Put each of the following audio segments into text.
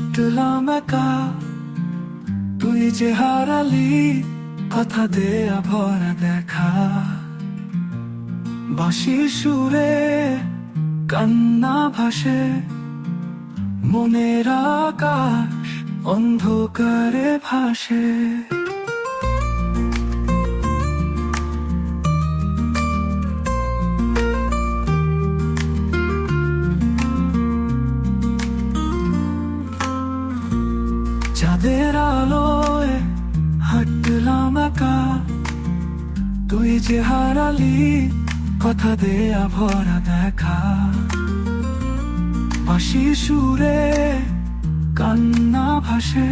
হাঁটলাম একা, তুই যে হারালি কথা দেয়া ভরা দেখা। বাঁশির সুরে কান্না ভাসে, মনের আকাশ অন্ধকারে ভাসে। চাঁদের আলোয় হাঁটলাম একা, তুই যে হারালি কথা দেয়া ভরা দেখা। বাঁশির সুরে কান্না ভাসে,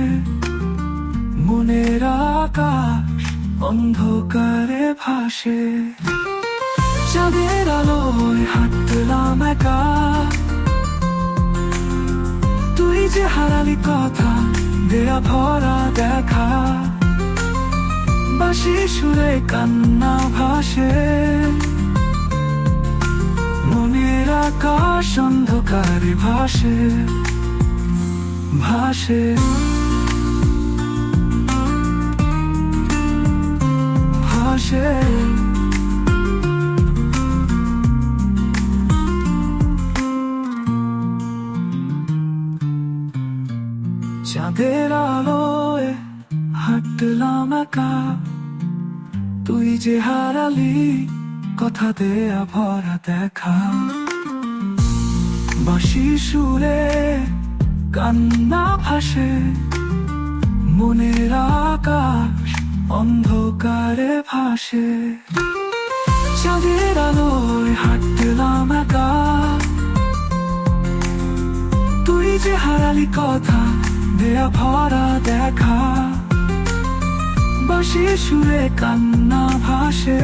মনের আকাশ অন্ধকারে ভাসে। চাঁদের আলোয় হাঁটলাম একা, তুই যে হারালি কথা দেয়া ভরা দেখা। বাঁশির সুরে কান্না ভাসে, মনের আকাশ অন্ধকারে ভাসে ভাসে। ভাসে চাঁদের আলোয় হাঁটলাম একা, তুই যে হারালি কথা দেয়া ভরা দেখা। বাঁশির সুরে কান্না ভাসে, মনের আকাশ অন্ধকারে ভাসে। চাঁদের আলোয় হাঁটলাম একা, তুই যে হারালি কথা দেয়া ভরা দেখা। বাঁশির সুরে কান্না ভাসে,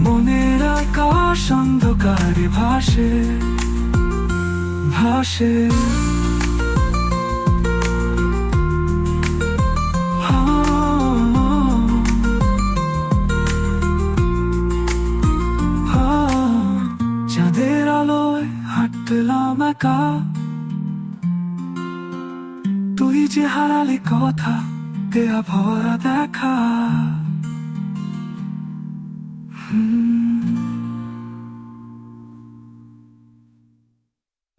মনের আকাশ অন্ধকারে ভাসে ভাসে। চাঁদের আলোয় হাঁটলাম একা, তুই যে হারালি কথা দেয়া ভরা দেখা।